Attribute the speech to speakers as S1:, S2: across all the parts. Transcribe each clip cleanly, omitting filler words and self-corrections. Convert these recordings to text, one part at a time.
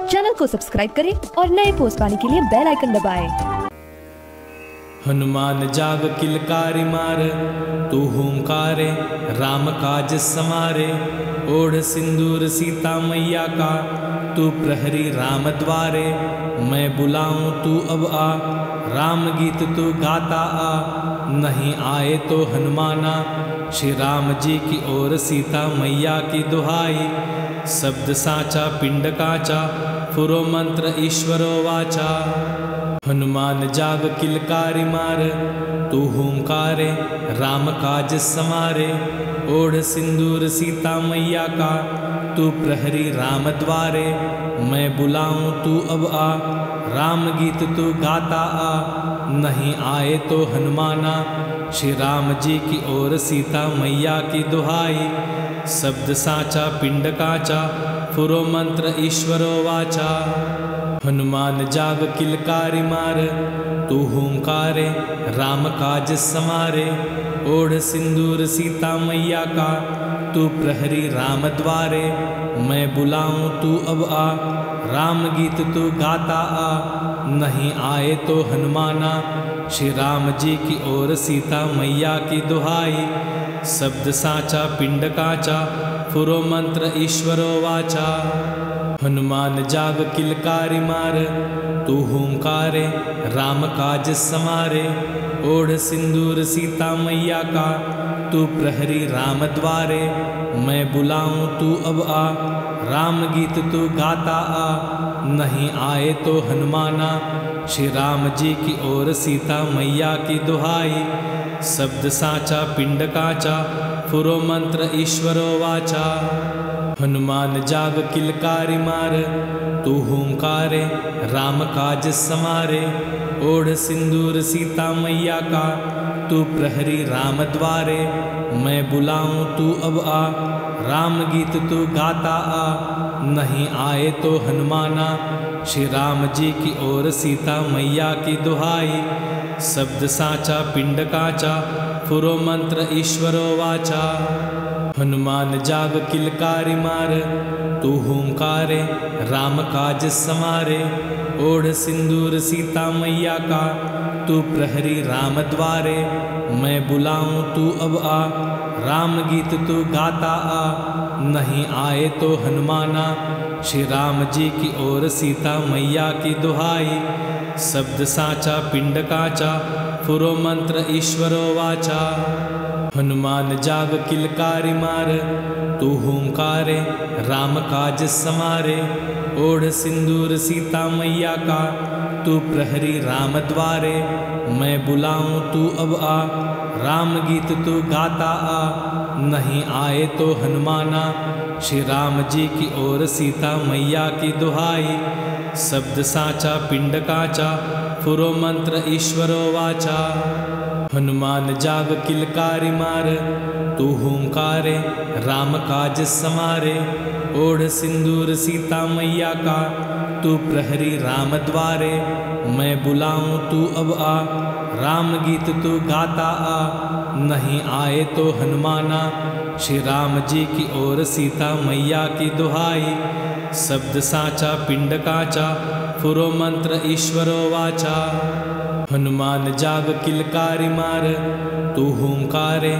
S1: Channel को subscribe करें और नए पोस्ट पाने के लिए बेल आइकन दबाएं।
S2: हनुमान जाग किलकारी मार, तू हुंकारे राम काज समारे। ओढ़ सिंदूर सीता मैया का, तू प्रहरी राम द्वारे। मैं बुलाऊं तू अब आ, राम गीत तू गाता आ। नहीं आए तो हनुमाना, श्री राम जी की ओर सीता मैया की दुहाई। शब्द साचा पिंड काचा, फुरो मंत्र ईश्वरो वाचा। हनुमान जाग किलकारी मार, तू हुंकारे राम काज समारे। ओढ़ सिंदूर सीता मैया का, तू प्रहरी राम द्वारे। मैं बुलाऊं तू अब आ, राम गीत तू गाता आ। नहीं आए तो हनुमाना, श्री राम जी की ओर सीता मैया की दुहाई। शब्द साचा पिंड काचा, फुरो मंत्र ईश्वरो वाचा। हनुमान जाग किलकारी मार, तू हुंकारे राम काज समारे। ओढ़ सिंदूर सीता मैया का, तू प्रहरी राम द्वारे। मैं बुलाऊं तू अब आ, राम गीत तू गाता आ। नहीं आए तो हनुमाना, श्री राम जी की ओर सीता मैया की दुहाई। शब्द साचा पिंड काचा, फुरो मंत्र ईश्वरो वाचा। हनुमान जाग किलकारी मार, तू हुंकारे राम काज समारे। ओढ़ सिंदूर सीता मैया का, तू प्रहरी राम द्वारे। मैं बुलाऊं तू अब आ, राम गीत तू गाता आ। नहीं आए तो हनुमाना, श्री राम जी की ओर सीता मैया की दुहाई। शब्द साचा पिंड काचा, फुरो मंत्र ईश्वरो वाचा। हनुमान जाग किलकारी मार, तू हुंकारे राम काज समारे। ओढ़ सिंदूर सीता मैया का, तू प्रहरी राम द्वारे। मैं बुलाऊं तू अब आ, राम गीत तू गाता आ। नहीं आए तो हनुमाना, श्री राम जी की ओर सीता मैया की दुहाई। शब्द साचा पिंड काचा, फुरो मंत्र ईश्वरो वाचा। हनुमान जाग किलकारी मार, तू हुंकारे राम काज समारे। ओढ़ सिंदूर सीता मैया का, तू प्रहरी राम द्वारे। मैं बुलाऊं तू अब आ, राम गीत तू गाता आ। नहीं आए तो हनुमाना, श्री राम जी की ओर सीता मैया की दुहाई। शब्द साचा पिंड काचा, फुरो मंत्र ईश्वरो वाचा। हनुमान जाग किलकारी मार, तू हुंकारे राम काज समारे। ओढ़ सिंदूर सीता मैया का, तू प्रहरी राम द्वारे। मैं बुलाऊं तू अब आ, राम गीत तू गाता आ। नहीं आए तो हनुमाना, श्री राम जी की ओर सीता मैया की दुहाई। शब्द साचा पिंड काचा, फुरो मंत्र ईश्वरो वाचा। हनुमान जाग किलकारी मार, तू हुंकारे राम काज समारे। ओढ़ सिंदूर सीता मैया का, तू प्रहरी राम द्वारे। मैं बुलाऊं तू अब आ, राम गीत तू गाता आ। नहीं आए तो हनुमाना, श्री राम जी की ओर सीता मैया की दुहाई। शब्द साचा पिंड काचा, फुरो मंत्र ईश्वरो वाचा। हनुमान जाग किलकारी मार, तू हुंकारे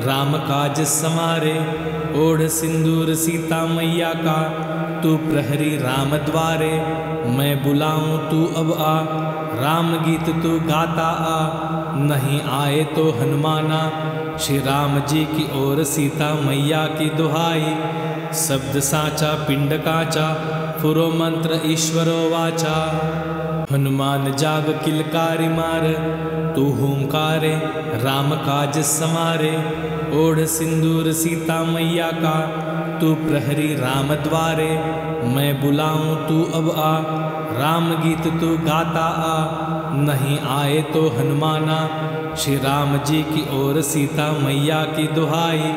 S2: राम काज समारे। ओढ़ सिंदूर सीता मैया का, तू प्रहरी राम द्वारे। मैं बुलाऊं तू अब आ, राम गीत तू गाता आ। नहीं आए तो हनुमाना, श्री राम जी की ओर सीता मैया की दुहाई। शब्द साचा पिंड काचा, फुरो मंत्र ईश्वरो वाचा। हनुमान जाग किलकारी मार, तू हुंकारे राम काज समारे। ओढ़ सिंदूर सीता मैया का, तू प्रहरी राम द्वारे। मैं बुलाऊं तू अब आ, राम गीत तू गाता आ। नहीं आए तो हनुमाना, श्री राम जी की ओर सीता मैया की दुहाई।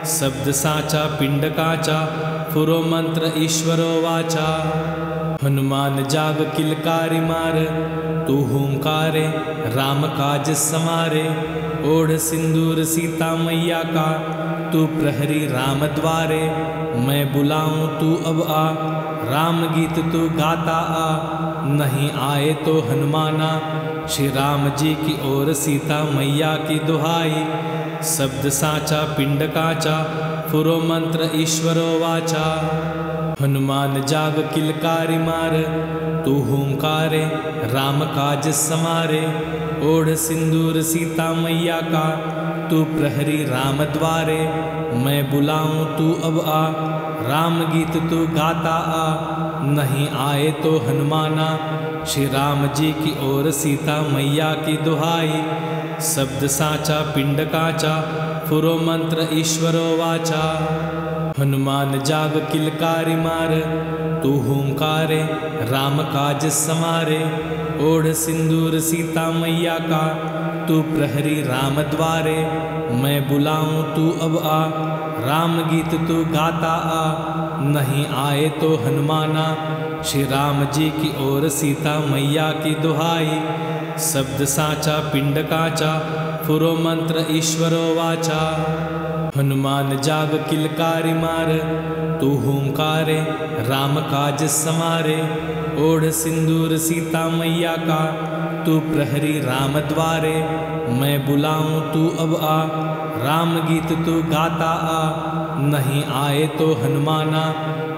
S2: शब्द साचा पिंड काचा, फुरो मंत्र ईश्वरो वाचा। हनुमान जाग किलकारी मार, तू हुंकारे राम काज समारे। ओढ़ सिंदूर सीता मैया का, तू प्रहरी राम द्वारे, मैं बुलाऊं तू अब आ। राम गीत तू गाता आ, नहीं आए तो हनुमाना। श्री राम जी की ओर सीता मैया की दुहाई, शब्द साचा पिंड काचा, फुरो मंत्र ईश्वरो वाचा। हनुमान जाग किलकारी मार, तू हुंकारे राम काज समारे। ओढ़ सिंदूर सीता मैया का, तू प्रहरी राम द्वारे, मैं बुलाऊं तू अब आ। राम गीत तू गाता आ, नहीं आए तो हनुमाना। श्री राम जी की ओर सीता मैया की दुहाई, शब्द साचा पिंड काचा, फुरो मंत्र ईश्वरो वाचा। हनुमान जाग किलकारी मार, तू हुंकारे राम काज समारे। ओढ़ सिंदूर सीता मैया का, तू प्रहरी राम द्वारे, मैं बुलाऊं तू अब आ। राम गीत तू गाता आ, नहीं आए तो हनुमाना। श्री राम जी की ओर सीता मैया की दुहाई, शब्द साचा पिंड काचा, फुरो मंत्र ईश्वरो वाचा। हनुमान जाग किलकारी मार, तू हुंकारे राम काज समारे। ओढ़ सिंदूर सीता मैया का, तू प्रहरी राम द्वारे, मैं बुलाऊं तू अब आ। राम गीत तू गाता आ, नहीं आए तो हनुमाना।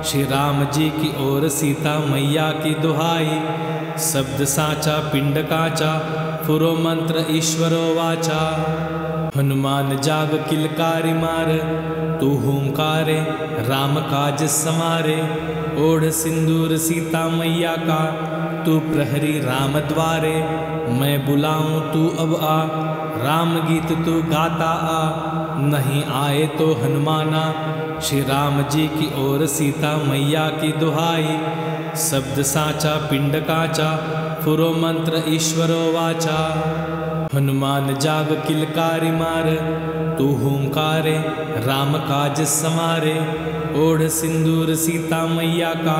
S2: श्री राम जी की ओर सीता मैया की दुहाई, शब्द साचा पिंड काचा, फुरो मंत्र ईश्वरो वाचा। हनुमान जाग किलकारी मार, तू हुंकारे राम काज समारे। ओढ़ सिंदूर सीता मैया का, तू प्रहरी राम द्वारे, मैं बुलाऊं तू अब आ। राम गीत तू गाता आ, नहीं आए तो हनुमाना। श्री राम जी की ओर सीता मैया की दुहाई, शब्द साचा पिंड काचा, फुरो मंत्र ईश्वरो वाचा। हनुमान जाग किलकारी मार, तू हुंकारे राम काज समारे। ओढ़ सिंदूर सीता मैया का,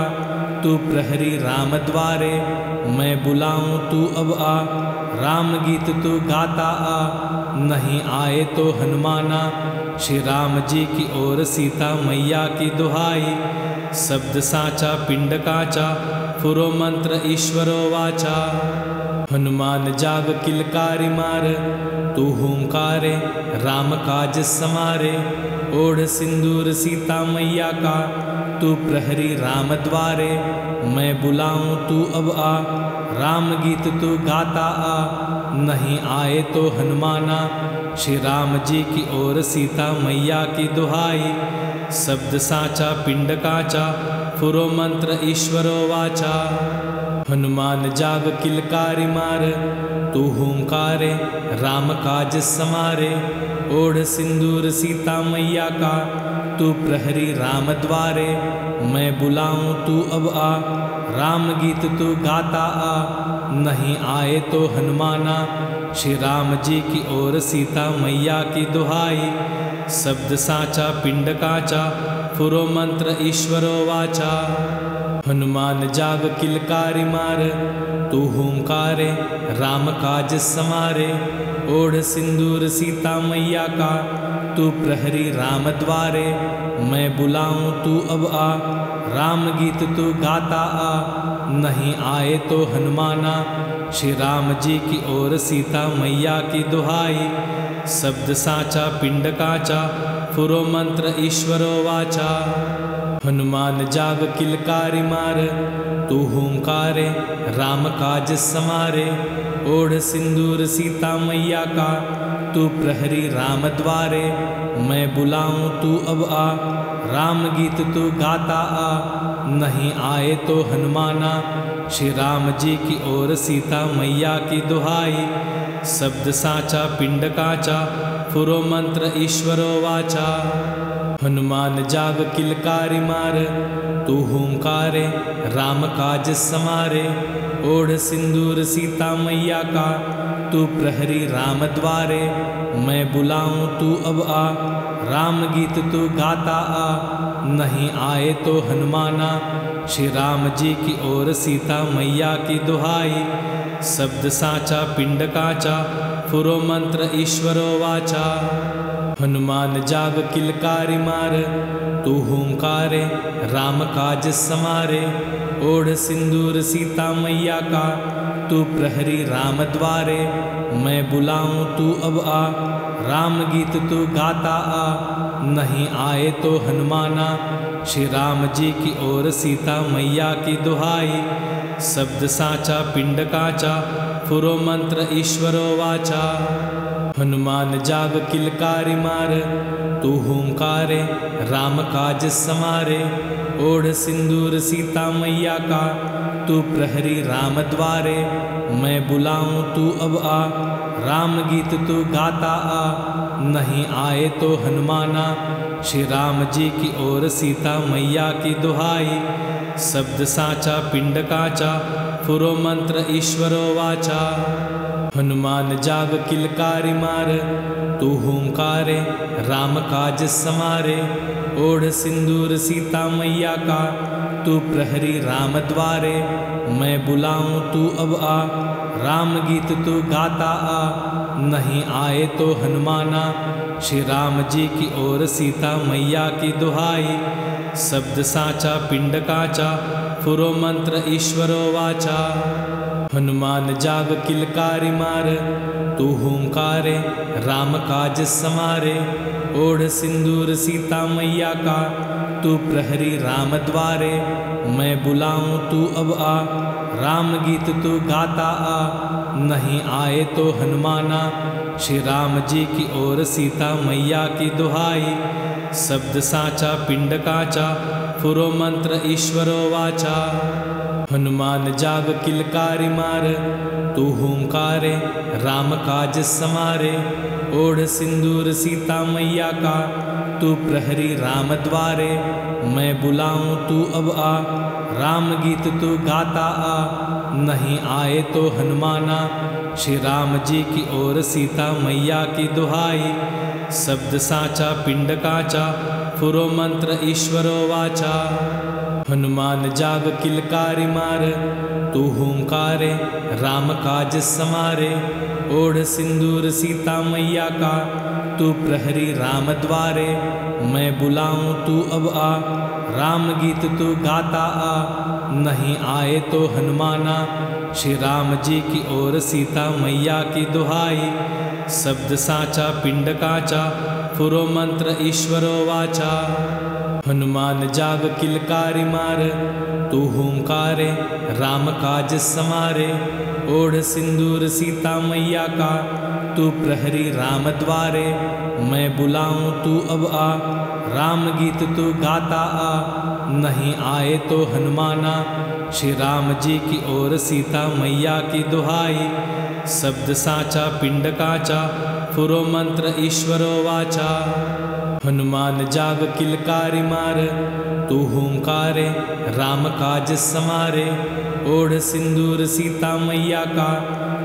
S2: तू प्रहरी राम द्वारे, मैं बुलाऊं तू अब आ। राम गीत तू गाता आ, नहीं आए तो हनुमाना। श्री राम जी की ओर सीता मैया की दुहाई, शब्द साचा पिंड काचा, फुरो मंत्र ईश्वरो वाचा। हनुमान जाग किलकारी मार, तू हुंकारे राम काज समारे। ओढ़ सिंदूर सीता मैया का, तू प्रहरी राम द्वारे, मैं बुलाऊं तू अब आ। राम गीत तू गाता आ, नहीं आए तो हनुमाना। श्री राम जी की ओर सीता मैया की दुहाई, शब्द साचा पिंड काचा, फुरो मंत्र ईश्वरो वाचा। हनुमान जाग किलकारी मार, तू हुंकारे राम काज समारे। ओढ़ सिंदूर सीता मैया का, तू प्रहरी राम द्वारे, मैं बुलाऊं तू अब आ। राम गीत तू गाता आ, नहीं आए तो हनुमाना। श्री राम जी की ओर सीता मैया की दुहाई, शब्द साचा पिंड काचा, फुरो मंत्र ईश्वरो वाचा। हनुमान जाग किलकारी मार, तू हुंकारे राम काज समारे। ओढ़ सिंदूर सीता मैया का, तू प्रहरी राम द्वारे, मैं बुलाऊं तू अब आ। राम गीत तू गाता आ, नहीं आए तो हनुमाना। श्री राम जी की ओर सीता मैया की दुहाई, शब्द साचा पिंड काचा, फुरो मंत्र ईश्वरो वाचा। हनुमान जाग किलकारी मार, तू हुंकारे राम काज समारे। ओढ़ सिंदूर सीता मैया का, तू प्रहरी राम द्वारे, मैं बुलाऊं तू अब आ। राम गीत तू गाता आ, नहीं आए तो हनुमाना। श्री राम जी की ओर सीता मैया की दुहाई, शब्द साचा पिंड काचा, फुरो मंत्र ईश्वरो वाचा। हनुमान जाग किलकारी मार, तू हुंकारे राम काज समारे। ओढ़ सिंदूर सीता मैया का, तू प्रहरी राम द्वारे, मैं बुलाऊं तू अब आ। राम गीत तू गाता आ, नहीं आए तो हनुमाना। श्री राम जी की ओर सीता मैया की दुहाई, शब्द साचा पिंड काचा, फुरो मंत्र ईश्वरो वाचा। हनुमान जाग किलकारी मार, तू हुंकारे राम काज समारे। ओढ़ सिंदूर सीता मैया का, तू प्रहरी राम द्वारे। मैं बुलाऊं तू अब आ, राम गीत तू गाता आ। नहीं आए तो हनुमाना, श्री राम जी की ओर सीता मैया की दुहाई। शब्द साचा पिंड काचा, फुरो मंत्र ईश्वरो वाचा। हनुमान जाग किलकारी मार, तू हुंकारे राम काज समारे। ओढ़ सिंदूर सीता मैया का, तू प्रहरी राम द्वारे। मैं बुलाऊं तू अब आ, राम गीत तू गाता आ। नहीं आए तो हनुमाना, श्री राम जी की ओर सीता मैया की दुहाई। शब्द साचा पिंड काचा, फुरो मंत्र ईश्वरो वाचा। हनुमान जाग किलकारी मार, तू हुंकारे राम काज समारे। ओढ़ सिंदूर सीता मैया का, तू प्रहरी राम द्वारे। मैं बुलाऊं तू अब आ, राम गीत तू गाता आ। नहीं आए तो हनुमाना, श्री राम जी की ओर सीता मैया की दुहाई। शब्द साचा पिंड काचा, फुरो मंत्र ईश्वरो वाचा। हनुमान जाग किलकारी मार, तू हुंकारे राम काज समारे। ओढ़ सिंदूर सीता मैया का, तू प्रहरी राम द्वारे। मैं बुलाऊं तू अब आ, राम गीत तू गाता आ। नहीं आए तो हनुमाना, श्री राम जी की ओर सीता मैया की दुहाई। शब्द साचा पिंड काचा, फुरो मंत्र ईश्वरो वाचा। हनुमान जाग किलकारी मार, तू हुंकारे राम काज समारे। ओढ़ सिंदूर सीता मैया का, तू प्रहरी राम द्वारे। मैं बुलाऊं तू अब आ, राम गीत तू गाता आ। नहीं आए तो हनुमाना, श्री राम जी की ओर सीता मैया की दुहाई। शब्द साचा पिंड काचा, फुरो मंत्र ईश्वरो वाचा। हनुमान जाग किलकारी मार, तू हुंकारे राम काज समारे। ओढ़ सिंदूर सीता मैया का, तू प्रहरी राम द्वारे। मैं बुलाऊं तू अब आ, राम गीत तू गाता आ। नहीं आए तो हनुमाना, श्री राम जी की ओर सीता मैया की दुहाई। शब्द साचा पिंड काचा, फुरो मंत्र ईश्वरो वाचा। हनुमान जाग किलकारी मार, तू हुंकारे राम काज समारे। ओढ़ सिंदूर सीता मैया का, तू प्रहरी राम द्वारे। मैं बुलाऊं तू अब आ, राम गीत तू गाता आ। नहीं आए तो हनुमाना, श्री राम जी की ओर सीता मैया की दुहाई। शब्द साचा पिंड काचा, फुरो मंत्र ईश्वरो वाचा। हनुमान जाग किलकारी मार, तू हुंकारे राम काज समारे। ओढ़ सिंदूर सीता मैया का,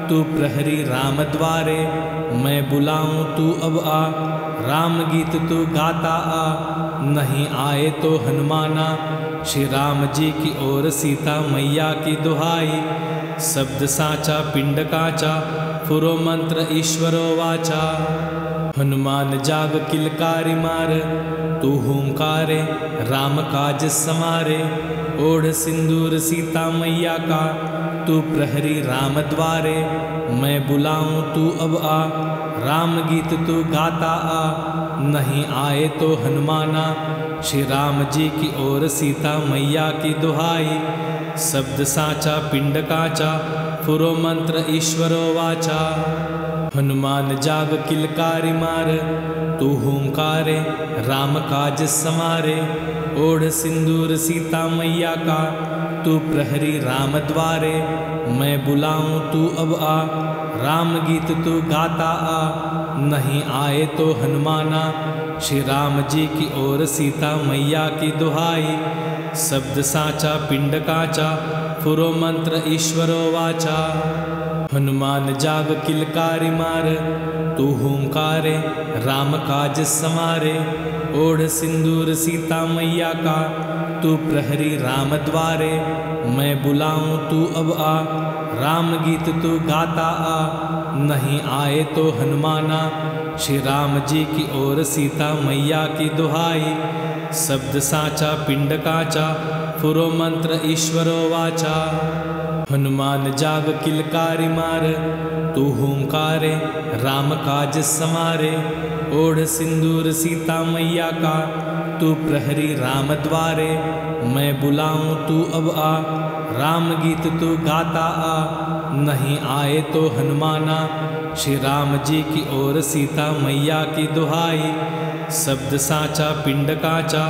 S2: तू प्रहरी राम द्वारे। मैं बुलाऊं तू अब आ, राम गीत तू गाता आ। नहीं आए तो हनुमाना, श्री राम जी की ओर सीता मैया की दुहाई। शब्द साचा पिंड काचा, फुरो मंत्र ईश्वरो वाचा। हनुमान जाग किलकारी मार, तू हुंकारे राम काज समारे। ओढ़ सिंदूर सीता मैया का, तू प्रहरी राम द्वारे। मैं बुलाऊं तू अब आ, राम गीत तू गाता आ। नहीं आए तो हनुमाना, श्री राम जी की ओर सीता मैया की दुहाई। शब्द साचा पिंड काचा, फुरो मंत्र ईश्वरो वाचा। हनुमान जाग किलकारी मार, तू हुंकारे राम काज समारे। ओढ़ सिंदूर सीता मैया का, तू प्रहरी राम द्वारे। मैं बुलाऊं तू अब आ, राम गीत तू गाता आ। नहीं आए तो हनुमाना, श्री राम जी की ओर सीता मैया की दुहाई। शब्द साचा पिंड काचा, फुरो मंत्र ईश्वरो वाचा। हनुमान जाग किलकारी मार, तू हुंकारे राम काज समारे। ओढ़ सिंदूर सीता मैया का, तू प्रहरी राम द्वारे। मैं बुलाऊं तू अब आ, राम गीत तू गाता आ। नहीं आए तो हनुमाना, श्री राम जी की ओर सीता मैया की दुहाई। शब्द साचा पिंड काचा, फुरो मंत्र ईश्वरो वाचा। हनुमान जाग किलकारी मार, तू हुंकारे राम काज समारे। ओढ़ सिंदूर सीता मैया का, तू प्रहरी राम द्वारे। मैं बुलाऊं तू अब आ, राम गीत तू गाता आ। नहीं आए तो हनुमाना, श्री राम जी की ओर सीता मैया की दुहाई। शब्द साचा पिंड काचा,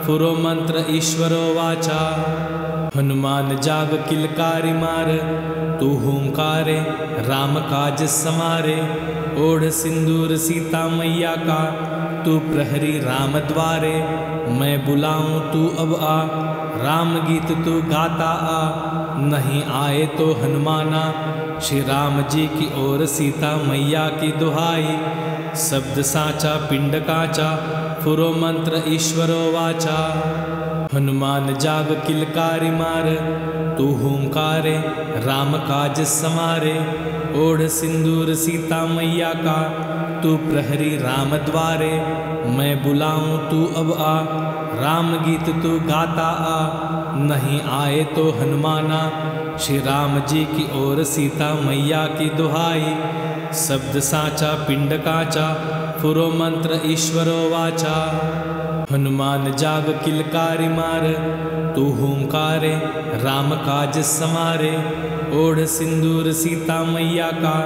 S2: फुरो मंत्र ईश्वरो वाचा। हनुमान जाग किलकारी मार, तू हुंकारे राम काज समारे। ओढ़ सिंदूर सीता मैया का, तू प्रहरी राम द्वारे। मैं बुलाऊं तू अब आ, राम गीत तू गाता आ। नहीं आए तो हनुमाना, श्री राम जी की ओर सीता मैया की दुहाई। शब्द साचा पिंड काचा, फुरो मंत्र ईश्वरो वाचा। हनुमान जाग किलकारी मार, तू हुंकारे राम काज समारे। ओढ़ सिंदूर सीता मैया का, तू प्रहरी राम द्वारे। मैं बुलाऊं तू अब आ, राम गीत तू गाता आ। नहीं आए तो हनुमाना, श्री राम जी की ओर सीता मैया की दुहाई। शब्द साचा पिंड काचा, फुरो मंत्र ईश्वरो वाचा। हनुमान जाग किलकारी मार, तू हुंकारे राम काज समारे। ओढ़ सिंदूर सीता मैया का,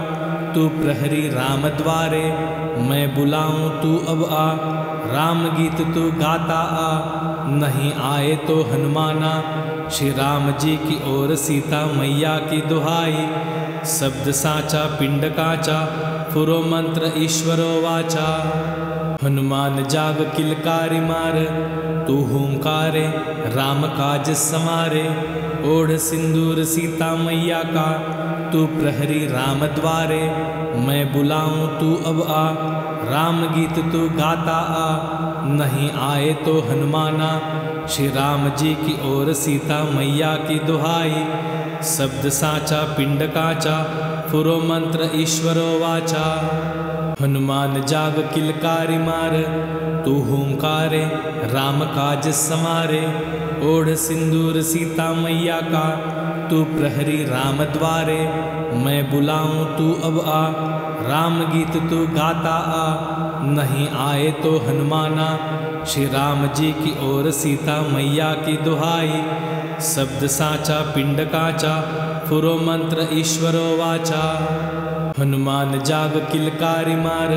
S2: तू प्रहरी राम द्वारे। मैं बुलाऊं तू अब आ, राम गीत तू गाता आ। नहीं आए तो हनुमाना, श्री राम जी की ओर सीता मैया की दुहाई। शब्द साचा पिंड काचा, फुरो मंत्र ईश्वरो वाचा। हनुमान जाग किलकारी मार, तू हुंकारे राम काज समारे। ओढ़ सिंदूर सीता मैया का, तू प्रहरी राम द्वारे। मैं बुलाऊं तू अब आ, राम गीत तू गाता आ। नहीं आए तो हनुमाना, श्री राम जी की ओर सीता मैया की दुहाई। शब्द साचा पिंड काचा, फुरो मंत्र ईश्वरो वाचा। हनुमान जाग किलकारी मार, तू हुंकारे राम काज समारे। ओढ़ सिंदूर सीता मैया का, तू प्रहरी राम द्वारे। मैं बुलाऊं तू अब आ, राम गीत तू गाता आ। नहीं आए तो हनुमाना, श्री राम जी की ओर सीता मैया की दुहाई। शब्द साचा पिंड काचा, फुरो मंत्र ईश्वरो वाचा। हनुमान जाग किलकारी मार,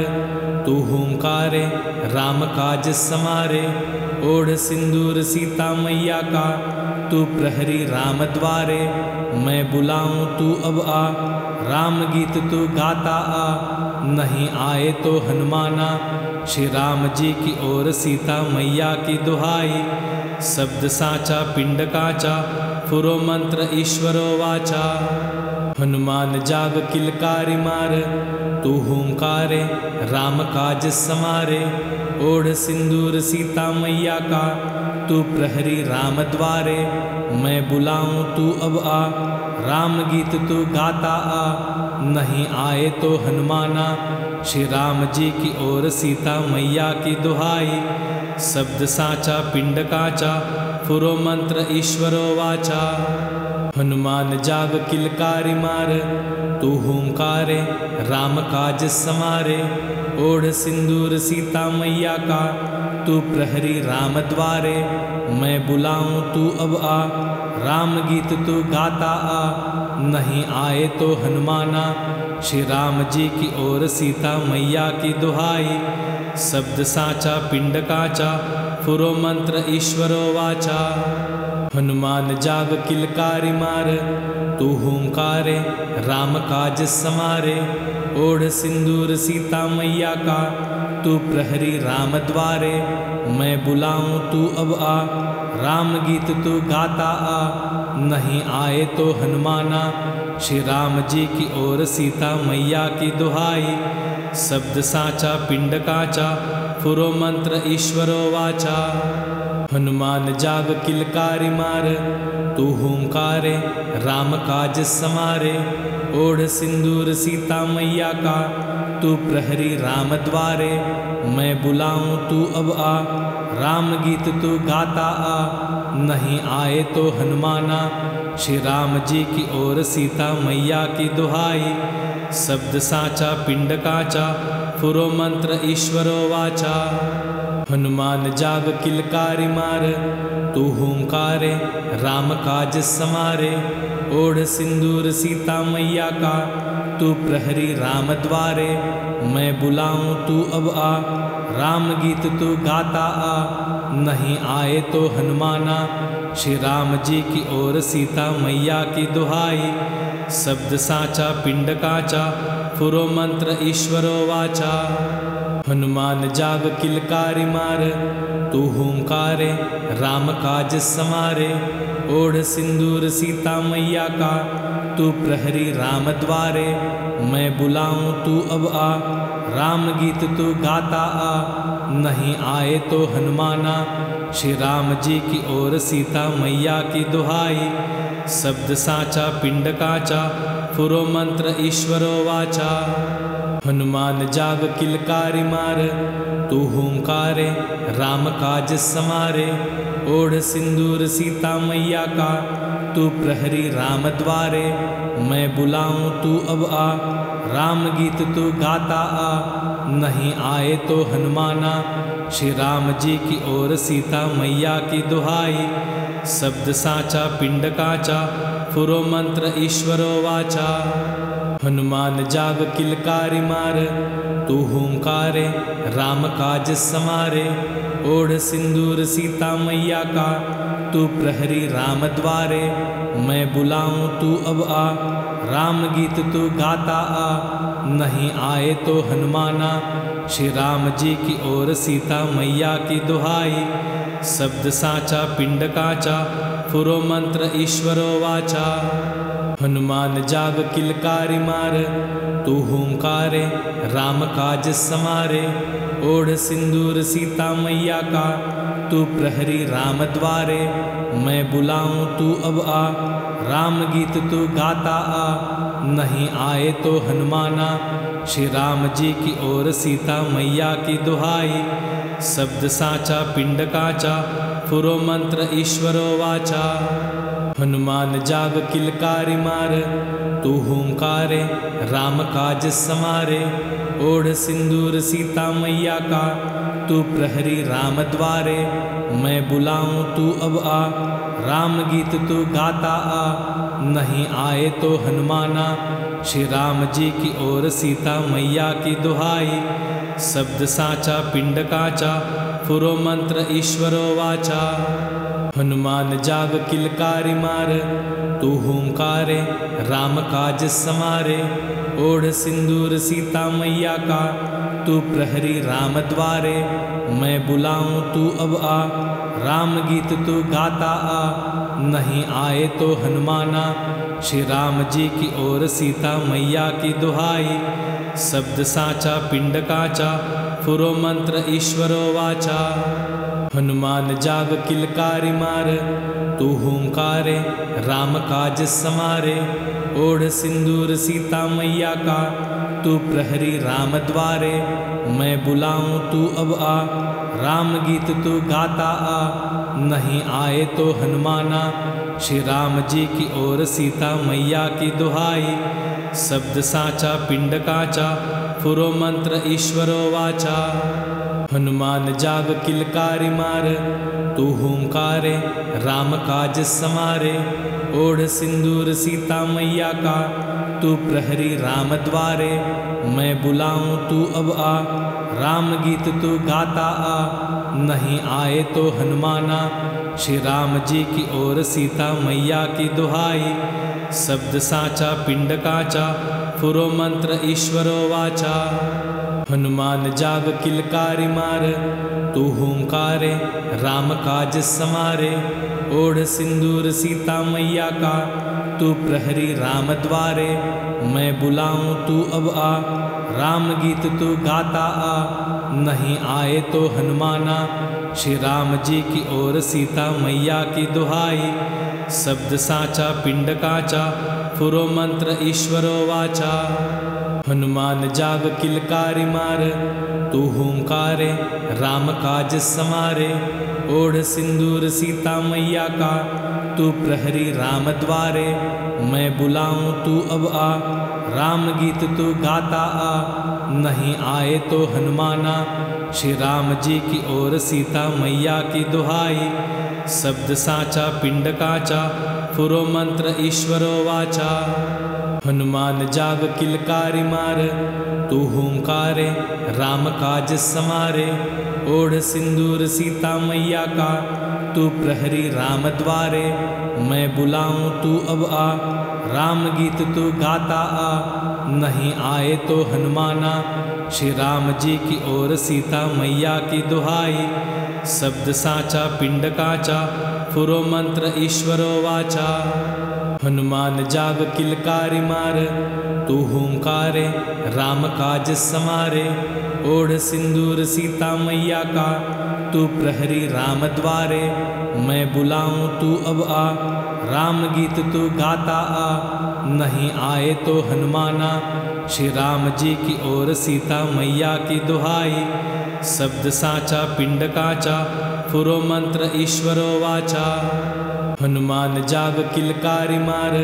S2: तू हुंकारे राम काज समारे। ओढ़ सिंदूर सीता मैया का, तू प्रहरी राम द्वारे। मैं बुलाऊं तू अब आ, राम गीत तू गाता आ। नहीं आए तो हनुमाना, श्री राम जी की ओर सीता मैया की दुहाई। शब्द साचा पिंड काचा, फुरो मंत्र ईश्वरो वाचा। हनुमान जाग किलकारी मार, तू हुंकारे राम काज समारे। ओढ़ सिंदूर सीता मैया का, तू प्रहरी राम द्वारे। मैं बुलाऊं तू अब आ, राम गीत तू गाता आ। नहीं आए तो हनुमाना, श्री राम जी की ओर सीता मैया की दुहाई। शब्द साचा पिंड काचा, फुरो मंत्र ईश्वरो वाचा। हनुमान जाग किलकारी मार, तू हुंकारे राम काज समारे। ओढ़ सिंदूर सीता मैया का, तू प्रहरी राम द्वारे। मैं बुलाऊं तू अब आ, राम गीत तू गाता आ। नहीं आए तो हनुमाना, श्री राम जी की ओर सीता मैया की दुहाई। शब्द साचा पिंड काचा, फुरो मंत्र ईश्वरो वाचा। हनुमान जाग किलकारी मार, तू हुंकारे राम काज समारे। ओढ़ सिंदूर सीता मैया का, तू प्रहरी राम द्वारे। मैं बुलाऊं तू अब आ, राम गीत तू गाता आ। नहीं आए तो हनुमाना, श्री राम जी की ओर सीता मैया की दुहाई। शब्द साचा पिंड काचा, फुरो मंत्र ईश्वरो वाचा। हनुमान जाग किलकारी मार, तू हुंकारे राम काज समारे। ओढ़ सिंदूर सीता मैया का, तू प्रहरी राम द्वारे। मैं बुलाऊं तू अब आ, राम गीत तू गाता आ। नहीं आए तो हनुमाना, श्री राम जी की ओर सीता मैया की दुहाई। शब्द साचा पिंड काचा, फुरो मंत्र ईश्वरो वाचा। हनुमान जाग किलकारी मार, तू हुंकारे राम काज समारे। ओढ़ सिंदूर सीता मैया का, तू प्रहरी राम द्वारे। मैं बुलाऊं तू अब आ, राम गीत तू गाता आ। नहीं आए तो हनुमाना, श्री राम जी की ओर सीता मैया की दुहाई। शब्द साचा पिंड काचा, फुरो मंत्र ईश्वरो वाचा। हनुमान जाग किलकारी मार, तू हुंकारे राम काज समारे। ओढ़ सिंदूर सीता मैया का, तू प्रहरी राम द्वारे। मैं बुलाऊं तू अब आ, राम गीत तू गाता आ। नहीं आए तो हनुमाना, श्री राम जी की ओर सीता मैया की दुहाई। शब्द साचा पिंड काचा, फुरो मंत्र ईश्वरो वाचा। हनुमान जाग किलकारी मार, तू हुंकारे राम काज समारे। ओढ़ सिंदूर सीता मैया का, तू प्रहरी राम द्वारे। मैं बुलाऊं तू अब आ, राम गीत तू गाता आ। नहीं आए तो हनुमाना, श्री राम जी की ओर सीता मैया की दुहाई। शब्द साचा पिंड काचा, फुरो मंत्र ईश्वरो वाचा। हनुमान जाग किलकारी मार, तू हुंकारे राम काज समारे। ओढ़ सिंदूर सीता मैया का, तू प्रहरी राम द्वारे। मैं बुलाऊं तू अब आ, राम गीत तू गाता आ। नहीं आए तो हनुमाना, श्री राम जी की ओर सीता मैया की दुहाई। शब्द साचा पिंड काचा, फुरो मंत्र ईश्वरो वाचा। हनुमान जाग किलकारी मार, तू हुंकारे राम काज समारे। ओढ़ सिंदूर सीता मैया का, तू प्रहरी राम द्वारे। मैं बुलाऊं तू अब आ, राम गीत तू गाता आ। नहीं आए तो हनुमाना, श्री राम जी की ओर सीता मैया की दुहाई। शब्द साचा पिंड काचा, फुरो मंत्र ईश्वरो वाचा। हनुमान जाग किलकारी मार, तू हुंकारे राम काज समारे। ओढ़ सिंदूर सीता मैया का, तू प्रहरी राम द्वारे। मैं बुलाऊं तू अब आ, राम गीत तू गाता आ। नहीं आए तो हनुमाना, श्री राम जी की ओर सीता मैया की दुहाई। शब्द साचा पिंड काचा, फुरो मंत्र ईश्वरो वाचा। हनुमान जाग किलकारी मार, तू हुंकारे राम काज समारे। ओढ़ सिंदूर सीता मैया का, तू प्रहरी राम द्वारे। मैं बुलाऊं तू अब आ, राम गीत तू गाता आ। नहीं आए तो हनुमाना, श्री राम जी की ओर सीता मैया की दुहाई। शब्द साचा पिंड काचा, फुरो मंत्र ईश्वरो वाचा। हनुमान जाग किलकारी मार, तू हुंकारे राम काज समारे। ओढ़ सिंदूर सीता मैया का, तू प्रहरी राम द्वारे। मैं बुलाऊं तू अब आ, राम गीत तू गाता आ। नहीं आए तो हनुमाना, श्री राम जी की ओर सीता मैया की दुहाई। शब्द साचा पिंड काचा, फुरो मंत्र ईश्वरो वाचा। हनुमान जाग किलकारी मार, तू हुंकारे राम काज समारे। ओढ़ सिंदूर सीता मैया का, तू प्रहरी राम द्वारे। मैं बुलाऊं तू अब आ, राम गीत तू गाता आ। नहीं आए तो हनुमाना, श्री राम जी की ओर सीता मैया की दुहाई। शब्द साचा पिंड काचा, फुरो मंत्र ईश्वरो वाचा। हनुमान जाग किलकारी मार, तू हुंकारे राम काज समारे। ओढ़ सिंदूर सीता मैया का, तू प्रहरी राम द्वारे। मैं बुलाऊं तू अब आ, राम गीत तू गाता आ। नहीं आए तो हनुमाना। श्री राम जी की ओर सीता मैया की दुहाई। शब्द साचा पिंड काचा, फुरो मंत्र ईश्वरो वाचा। हनुमान जाग किलकारी मार, तू हुंकारे राम काज समारे। ओढ़ सिंदूर सीता मैया का, तू प्रहरी राम द्वारे। मैं बुलाऊं तू अब आ, राम गीत तू गाता आ। नहीं आए तो हनुमाना। श्री राम जी की ओर सीता मैया की दुहाई। शब्द साचा पिंड काचा, फुरो मंत्र ईश्वरो वाचा। हनुमान जाग किलकारी मार, तू हुंकारे राम काज समारे। ओढ़ सिंदूर सीता मैया का, तू प्रहरी राम द्वारे। मैं बुलाऊं तू अब आ, राम गीत तू गाता आ। नहीं आए तो हनुमाना। श्री राम जी की ओर सीता मैया की दुहाई। शब्द साचा पिंड काचा, फुरो मंत्र ईश्वरो वाचा। हनुमान जाग किलकारी मार, तू हुंकारे राम काज समारे। ओढ़ सिंदूर सीता मैया का, तू प्रहरी राम द्वारे। मैं बुलाऊं तू अब आ, राम गीत तू गाता आ। नहीं आए तो हनुमाना। श्री राम जी की ओर सीता मैया की दुहाई। शब्द साचा पिंड काचा, फुरो मंत्र ईश्वरो वाचा। हनुमान जाग किलकारी मार,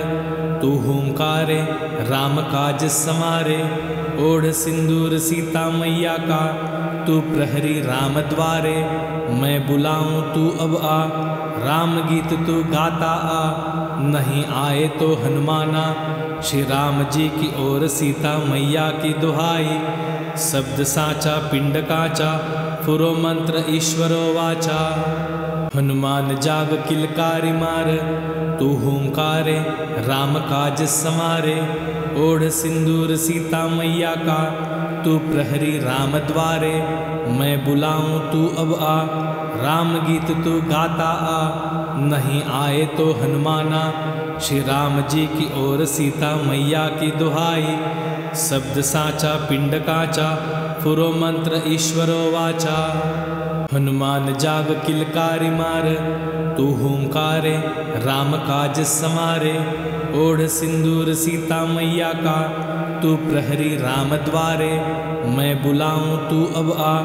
S2: तू हुंकारे राम काज समारे। ओढ़ सिंदूर सीता मैया का, तू प्रहरी राम द्वारे। मैं बुलाऊं तू अब आ, राम गीत तू गाता आ। नहीं आए तो हनुमाना। श्री राम जी की ओर सीता मैया की दुहाई। शब्द साचा पिंड काचा, फुरो मंत्र ईश्वरो वाचा। हनुमान जाग किलकारी मार, तू हुंकारे राम काज समारे। ओढ़ सिंदूर सीता मैया का, तू प्रहरी राम द्वारे। मैं बुलाऊं तू अब आ, राम गीत तू गाता आ। नहीं आए तो हनुमाना। श्री राम जी की ओर सीता मैया की दुहाई। शब्द साचा पिंड काचा, फुरो मंत्र ईश्वरो वाचा। हनुमान जाग किलकारी मार, तू हुंकारे राम काज समारे। ओढ़ सिंदूर सीता मैया का, तू प्रहरी राम द्वारे। मैं बुलाऊं तू अब आ,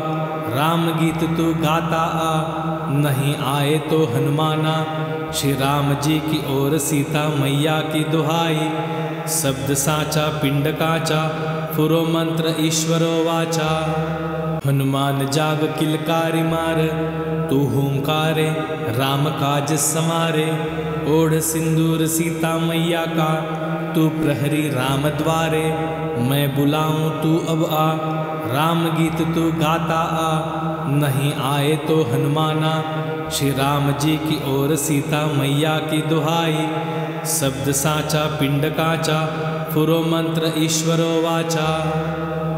S2: राम गीत तू गाता आ। नहीं आए तो हनुमाना। श्री राम जी की ओर सीता मैया की दुहाई। शब्द साचा पिंड काचा, फुरो मंत्र ईश्वरो वाचा। हनुमान जाग किलकारी मार, तू हुंकारे राम काज समारे। ओढ़ सिंदूर सीता मैया का, तू प्रहरी राम द्वारे। मैं बुलाऊं तू अब आ, राम गीत तू गाता आ। नहीं आए तो हनुमाना। श्री राम जी की ओर सीता मैया की दुहाई। शब्द साचा पिंड काचा, फुरो मंत्र ईश्वरो वाचा।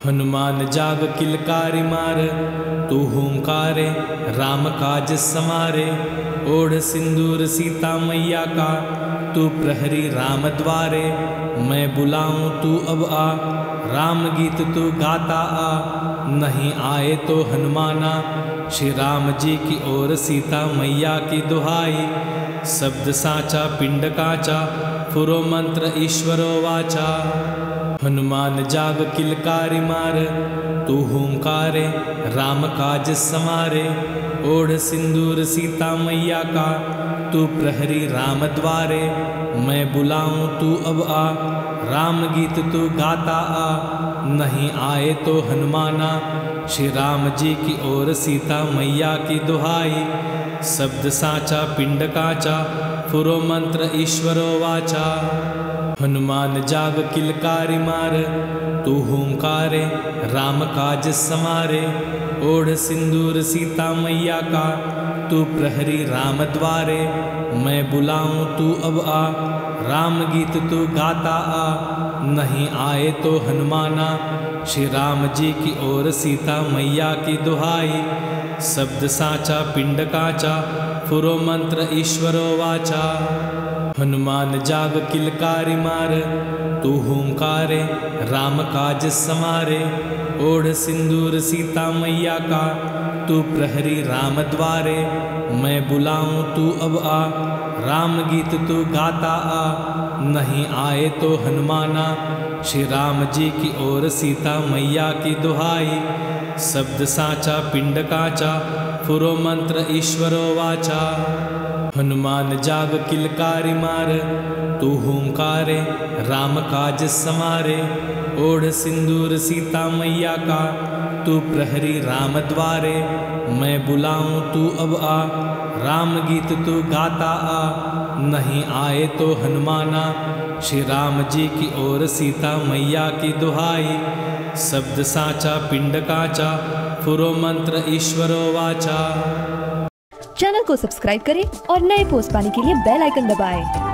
S2: हनुमान जाग किलकारी मार, तू हुंकारे राम काज समारे। ओढ़ सिंदूर सीता मैया का, तू प्रहरी राम द्वारे। मैं बुलाऊं तू अब आ, राम गीत तू गाता आ। नहीं आए तो हनुमाना। श्री राम जी की ओर सीता मैया की दुहाई। शब्द साचा पिंड काचा, फुरो मंत्र ईश्वरो वाचा। हनुमान जाग किलकारी मार, तू हुंकारे राम काज समारे। ओढ़ सिंदूर सीता मैया का, तू प्रहरी राम द्वारे। मैं बुलाऊं तू अब आ, राम गीत तू गाता आ। नहीं आए तो हनुमाना। श्री राम जी की ओर सीता मैया की दुहाई। शब्द साचा पिंड काचा, फुरो मंत्र ईश्वरो वाचा। हनुमान जाग किलकारी मार, तू हुंकारे राम काज समारे। ओढ़ सिंदूर सीता मैया का, तू प्रहरी राम द्वारे। मैं बुलाऊं तू अब आ, राम गीत तू गाता आ। नहीं आए तो हनुमाना। श्री राम जी की ओर सीता मैया की दुहाई। शब्द साचा पिंड काचा, फुरो मंत्र ईश्वरो वाचा। हनुमान जाग किलकारी मार, तू हुंकारे राम काज समारे। ओढ़ सिंदूर सीता मैया का, तू प्रहरी राम द्वारे। मैं बुलाऊं तू अब आ, राम गीत तू गाता आ। नहीं आए तो हनुमाना, श्री राम जी की ओर सीता मैया की दुहाई। शब्द साचा पिंड काचा, फुरो मंत्र ईश्वरो वाचा। हनुमान जाग किलकारी मार, तू हुंकारे राम काज समारे। ओढ़ सिंदूर सीता मैया का, तू प्रहरी राम द्वारे। मैं बुलाऊं तू अब आ, राम गीत तू गाता आ। नहीं आए तो हनुमाना, श्री राम जी की ओर सीता मैया की दुहाई। शब्द साचा पिंड काचा, फुरो मंत्र ईश्वरो वाचा।
S1: चैनल को सब्सक्राइब करें और नए पोस्ट पाने के लिए बेल आइकन दबाएं।